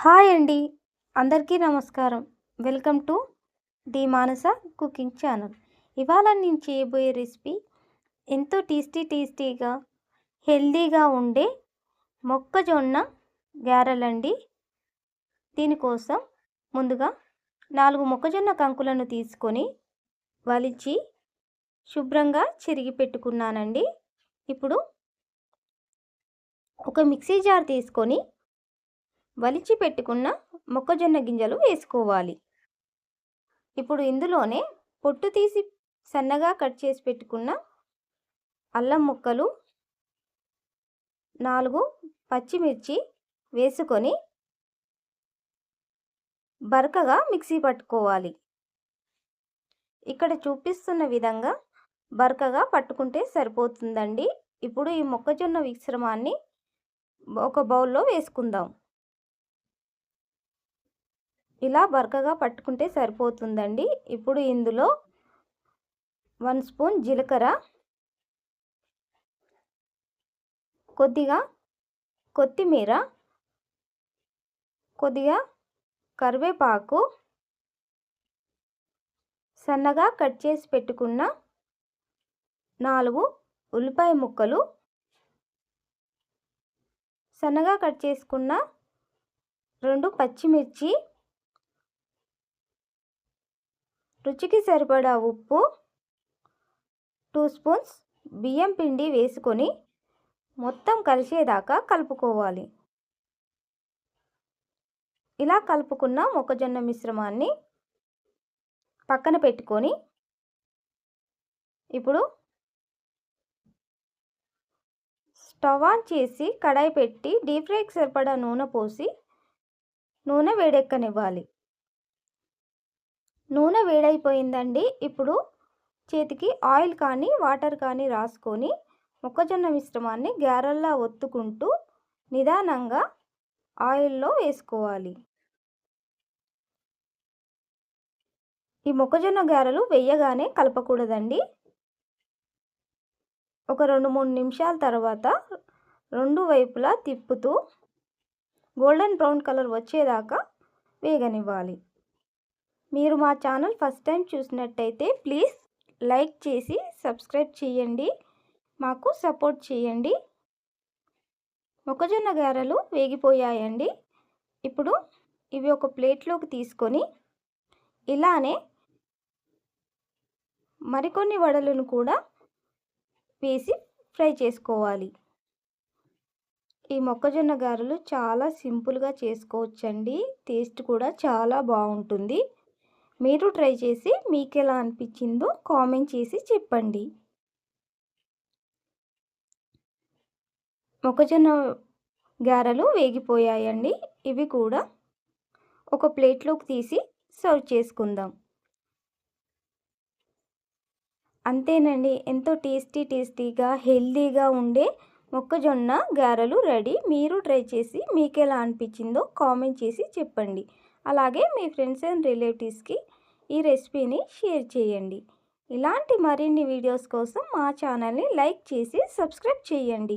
Hi అండి. అందరికీ నమస్కారం. Welcome to the Manasa cooking channel. ఇవాళ నేను చేయబోయే రెసిపీ ఎంతో టేస్టీగా హెల్తీగా ఉండే మొక్కజొన్న గారెలండి. దీనికోసం ముందుగా 4 మొక్కజొన్న కంకులను తీసుకొని వలిచి శుభ్రంగా చెరిగి పెట్టుకున్నానండి. ఇప్పుడు ఒక మిక్సీ జార్ తీసుకొని వలిచి పెట్టుకున్న మొక్కజొన్న గింజలు వేసుకోవాలి. ఇప్పుడు ఇందులోనే పొట్టు తీసి సన్నగా కట్ చేసి పెట్టుకున్న అల్లం ముక్కలు, 4 పచ్చిమిర్చి వేసుకొని బరకగా మిక్సీ పట్టుకోవాలి. ఇక్కడ చూపిస్తున్న విధంగా బరకగా పట్టుకుంటే సరిపోతుందండి. ఇప్పుడు ఈ మొక్కజొన్న మిశ్రమాన్ని ఒక బౌల్లో వేసుకుందాం. ఇలా బరకగా పట్టుకుంటే సరిపోతుందండి. ఇప్పుడు ఇందులో 1 స్పూన్ జీలకర్ర, కొద్దిగా కొత్తిమీర, కొద్దిగా కరివేపాకు, సన్నగా కట్ చేసి పెట్టుకున్న 4 ఉల్లిపాయ ముక్కలు, సన్నగా కట్ చేసుకున్న 2 పచ్చిమిర్చి, రుచికి సరిపడా ఉప్పు, 2 స్పూన్స్ బియ్యం పిండి వేసుకొని మొత్తం కలిసేదాకా కలుపుకోవాలి. ఇలా కలుపుకున్న మొక్కజొన్న మిశ్రమాన్ని పక్కన పెట్టుకొని ఇప్పుడు స్టవ్ ఆన్ చేసి కడాయి పెట్టి డీప్ ఫ్రైకి సరిపడా నూనె పోసి నూనె వేడెక్కనివ్వాలి. నూనె వేడైపోయిందండి. ఇప్పుడు చేతికి ఆయిల్ కానీ వాటర్ కానీ రాసుకొని మొక్కజొన్న మిశ్రమాన్ని గారెల్లా ఒత్తుకుంటూ నిదానంగా ఆయిల్లో వేసుకోవాలి. ఈ మొక్కజొన్న గారెలు వేయగానే కలపకూడదండి. ఒక 2-3 నిమిషాల తర్వాత 2 వైపులా తిప్పుతూ గోల్డెన్ బ్రౌన్ కలర్ వచ్చేదాకా వేగనివ్వాలి. మీరు మా ఛానల్ ఫస్ట్ టైం చూసినట్టయితే ప్లీజ్ లైక్ చేసి సబ్స్క్రైబ్ చేయండి, మాకు సపోర్ట్ చేయండి. మొక్కజొన్న గారెలు వేగిపోయాయండి. ఇప్పుడు ఇవి ఒక ప్లేట్లోకి తీసుకొని ఇలానే మరికొన్ని వడలను కూడా వేసి ఫ్రై చేసుకోవాలి. ఈ మొక్కజొన్న గారెలు చాలా సింపుల్గా చేసుకోవచ్చండి. టేస్ట్ కూడా చాలా బాగుంటుంది. మీరు ట్రై చేసి మీకు ఎలా అనిపించిందో కామెంట్ చేసి చెప్పండి. మొక్కజొన్న గారెలు వేగిపోయాయండి. ఇవి కూడా ఒక ప్లేట్లోకి తీసి సర్వ్ చేసుకుందాం. అంతేనండి, ఎంతో టేస్టీగా హెల్తీగా ఉండే మొక్కజొన్న గారెలు రెడీ. మీరు ట్రై చేసి మీకు ఎలా అనిపించిందో కామెంట్ చేసి చెప్పండి. అలాగే మీ ఫ్రెండ్స్ అండ్ రిలేటివ్స్కి ఈ రెసిపీని షేర్ చేయండి. ఇలాంటి మరిన్ని వీడియోస్ కోసం మా ఛానల్ని లైక్ చేసి సబ్స్క్రైబ్ చేయండి.